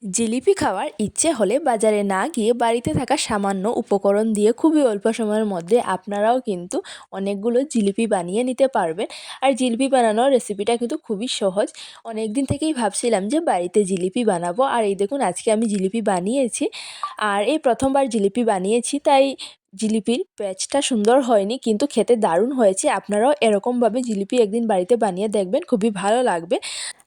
জিলিপি খাওয়ার ইচ্ছে হলে বাজারে না গিয়ে বাড়িতে থাকা সামান্য উপকরণ দিয়ে খুবই অল্প সময়ের মধ্যে আপনারাও কিন্তু অনেকগুলো জিলিপি বানিয়ে নিতে পারবেন। আর জিলিপি বানানোর রেসিপিটা কিন্তু খুবই সহজ। অনেক দিন থেকেই ভাবছিলাম যে বাড়িতে জিলিপি বানাবো, আর এই দেখুন আজকে আমি জিলিপি বানিয়েছি। আর এই প্রথমবার জিলিপি বানিয়েছি, তাই জিলিপির প্যাচটা সুন্দর হয়নি, কিন্তু খেতে দারুণ হয়েছে। আপনারাও এরকমভাবে জিলিপি একদিন বাড়িতে বানিয়ে দেখবেন, খুবই ভালো লাগবে।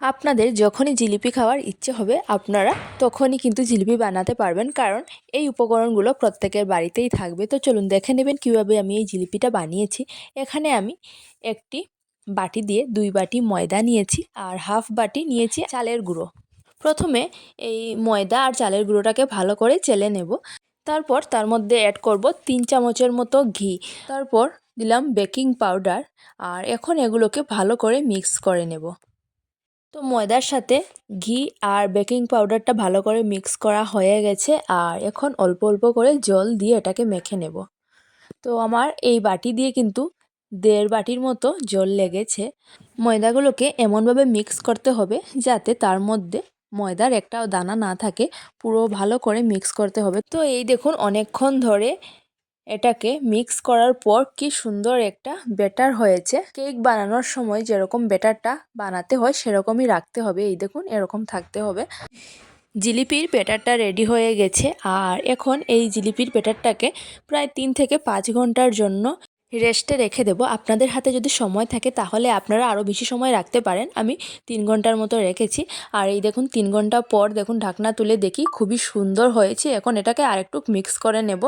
আপনাদের যখনই জিলিপি খাওয়ার ইচ্ছে হবে আপনারা তখনই কিন্তু জিলিপি বানাতে পারবেন, কারণ এই উপকরণগুলো প্রত্যেকের বাড়িতেই থাকবে। তো চলুন দেখে নেবেন কীভাবে আমি এই জিলিপিটা বানিয়েছি। এখানে আমি একটি বাটি দিয়ে 2 বাটি ময়দা নিয়েছি আর হাফ বাটি নিয়েছি চালের গুঁড়ো। প্রথমে এই ময়দা আর চালের গুঁড়োটাকে ভালো করে চেলে নেব। তারপর তার মধ্যে অ্যাড করব 3 চামচের মতো ঘি। তারপর দিলাম বেকিং পাউডার, আর এখন এগুলোকে ভালো করে মিক্স করে নেব। তো ময়দার সাথে ঘি আর বেকিং পাউডারটা ভালো করে মিক্স করা হয়ে গেছে, আর এখন অল্প অল্প করে জল দিয়ে এটাকে মেখে নেব। তো আমার এই বাটি দিয়ে কিন্তু 1.5 বাটির মতো জল লেগেছে। ময়দাগুলোকে এমনভাবে মিক্স করতে হবে যাতে তার মধ্যে ময়দার একটাও দানা না থাকে, পুরো ভালো করে মিক্স করতে হবে। তো এই দেখুন অনেকক্ষণ ধরে এটাকে মিক্স করার পর কি সুন্দর একটা ব্যাটার হয়েছে। কেক বানানোর সময় যেরকম ব্যাটারটা বানাতে হয় সেরকমই রাখতে হবে। এই দেখুন এরকম থাকতে হবে। জিলিপির ব্যাটারটা রেডি হয়ে গেছে, আর এখন এই জিলিপির ব্যাটারটাকে প্রায় 3 থেকে 5 ঘন্টার জন্য রেস্টে রেখে দেব। আপনাদের হাতে যদি সময় থাকে তাহলে আপনারা আরও বেশি সময় রাখতে পারেন। আমি 3 ঘন্টার মতো রেখেছি। আর এই দেখুন 3 ঘন্টা পর দেখুন ঢাকনা তুলে দেখি খুবই সুন্দর হয়েছে। এখন এটাকে আরেকটু মিক্স করে নেব।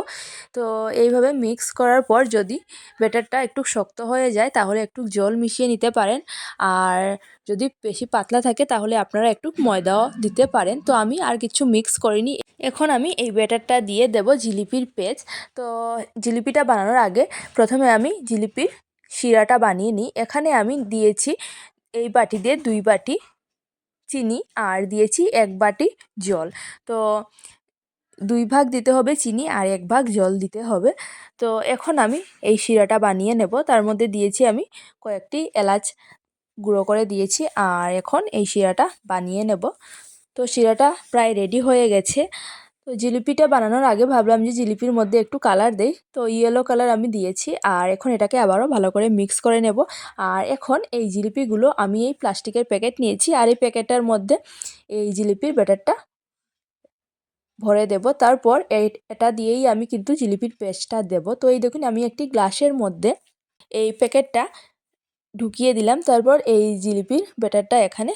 তো এইভাবে মিক্স করার পর যদি ব্যাটারটা একটু শক্ত হয়ে যায় তাহলে একটু জল মিশিয়ে নিতে পারেন, আর যদি বেশি পাতলা থাকে তাহলে আপনারা একটু ময়দাও দিতে পারেন। তো আমি আর কিছু মিক্স করিনি। এখন আমি এই ব্যাটারটা দিয়ে দেব জিলিপির পেজ। তো জিলিপিটা বানানোর আগে প্রথমে আমি জিলিপির শিরাটা বানিয়ে নিই। এখানে আমি দিয়েছি এই বাটি দিয়ে 2 বাটি চিনি আর দিয়েছি 1 বাটি জল। তো 2 ভাগ দিতে হবে চিনি আর 1 ভাগ জল দিতে হবে। তো এখন আমি এই শিরাটা বানিয়ে নেব। তার মধ্যে দিয়েছি আমি কয়েকটি এলাচ গুঁড়ো করে দিয়েছি, আর এখন এই শিরাটা বানিয়ে নেব। তো শিরাটা প্রায় রেডি হয়ে গেছে। তো জিলিপিটা বানানোর আগে ভাবলাম যে জিলিপির মধ্যে একটু কালার দেই, তো ইয়েলো কালার আমি দিয়েছি। আর এখন এটাকে আবারও ভালো করে মিক্স করে নেব। আর এখন এই জিলিপিগুলো আমি এই প্লাস্টিকের প্যাকেট নিয়েছি, আর এই প্যাকেটটার মধ্যে এই জিলিপির ব্যাটারটা ভরে দেব। তারপর এটা দিয়েই আমি কিন্তু জিলিপির পেস্টটা দেব। তো এই দেখুন আমি একটি গ্লাসের মধ্যে এই প্যাকেটটা ঢুকিয়ে দিলাম। তারপর এই জিলিপির ব্যাটারটা এখানে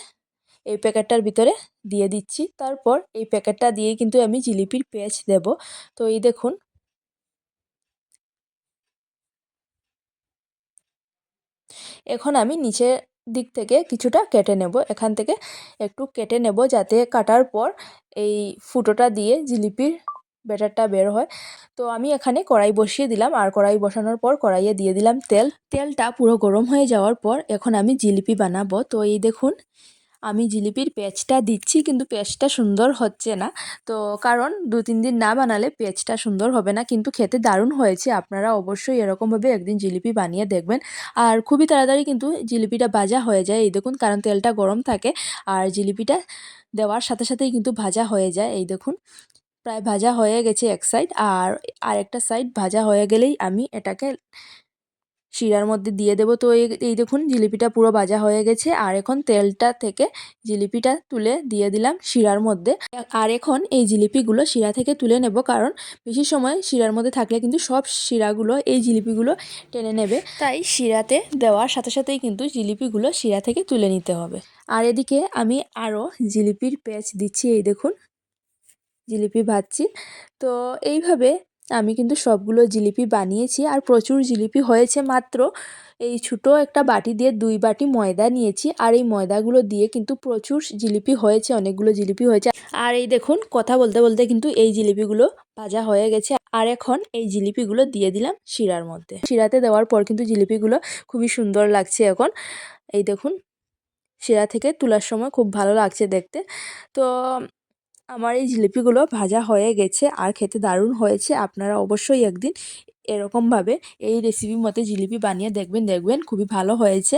এই প্যাকেটটার ভিতরে দিয়ে দিচ্ছি। তারপর এই প্যাকেটটা দিয়েই কিন্তু আমি জিলিপির পেস্ট দেব। তো এই দেখুন এখন আমি নিচের দিক থেকে কিছুটা কেটে নেব। এখান থেকে একটু কেটে নেব যাতে কাটার পর এই ফুটোটা দিয়ে জিলিপির ব্যাটারটা বের হয়। তো আমি এখানে কড়াই বসিয়ে দিলাম, আর কড়াই বসানোর পর কড়াইয়ে দিয়ে দিলাম তেল। তেলটা পুরো গরম হয়ে যাওয়ার পর এখন আমি জিলিপি বানাবো। তো এই দেখুন আমি জিলিপির পেঁচটা দিচ্ছি, কিন্তু পেঁচটা সুন্দর হচ্ছে না। তো কারণ 2-3 দিন না বানালে পেঁচটা সুন্দর হবে না, কিন্তু খেতে দারুণ হয়েছে। আপনারা অবশ্যই এরকমভাবে একদিন জিলিপি বানিয়ে দেখবেন। আর খুবই তাড়াতাড়ি কিন্তু জিলিপিটা ভাজা হয়ে যায়। এই দেখুন কারণ তেলটা গরম থাকে, আর জিলিপিটা দেওয়ার সাথে সাথেই কিন্তু ভাজা হয়ে যায়। এই দেখুন প্রায় ভাজা হয়ে গেছে এক সাইড, আর আরেকটা সাইড ভাজা হয়ে গেলেই আমি এটাকে শিরার মধ্যে দিয়ে দেব। তো এই দেখুন জিলিপিটা পুরো ভাজা হয়ে গেছে, আর এখন তেলটা থেকে জিলিপিটা তুলে দিয়ে দিলাম শিরার মধ্যে। আর এখন এই জিলিপিগুলো শিরা থেকে তুলে নেব, কারণ বেশি সময় শিরার মধ্যে থাকলে কিন্তু সব শিরাগুলো এই জিলিপিগুলো টেনে নেবে। তাই শিরাতে দেওয়ার সাথে সাথেই কিন্তু জিলিপিগুলো শিরা থেকে তুলে নিতে হবে। আর এদিকে আমি আরও জিলিপির পেঁচ দিচ্ছি। এই দেখুন জিলিপি ভাজছি। তো এইভাবে আমি কিন্তু সবগুলো জিলিপি বানিয়েছি, আর প্রচুর জিলিপি হয়েছে। মাত্র এই ছোটো একটা বাটি দিয়ে 2 বাটি ময়দা নিয়েছি, আর এই ময়দাগুলো দিয়ে কিন্তু প্রচুর জিলিপি হয়েছে, অনেকগুলো জিলিপি হয়েছে। আর এই দেখুন কথা বলতে বলতে কিন্তু এই জিলিপিগুলো ভাজা হয়ে গেছে। আর এখন এই জিলিপিগুলো দিয়ে দিলাম শিরার মধ্যে। শিরাতে দেওয়ার পর কিন্তু জিলিপিগুলো খুবই সুন্দর লাগছে এখন। এই দেখুন শিরা থেকে তোলার সময় খুব ভালো লাগছে দেখতে। তো আমার এই জিলিপিগুলো ভাজা হয়ে গেছে আর খেতে দারুণ হয়েছে। আপনারা অবশ্যই একদিন এরকমভাবে এই রেসিপির মতো জিলিপি বানিয়ে দেখবেন, দেখবেন খুবই ভালো হয়েছে।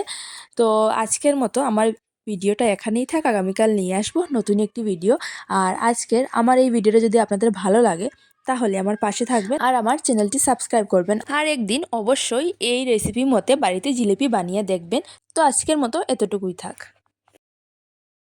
তো আজকের মতো আমার ভিডিওটা এখানেই থাক, আগামীকাল নিয়ে আসবো নতুন একটি ভিডিও। আর আজকের আমার এই ভিডিওটা যদি আপনাদের ভালো লাগে তাহলে আমার পাশে থাকবেন আর আমার চ্যানেলটি সাবস্ক্রাইব করবেন। আর একদিন অবশ্যই এই রেসিপি মতে বাড়িতে জিলিপি বানিয়ে দেখবেন। তো আজকের মতো এতটুকুই থাক।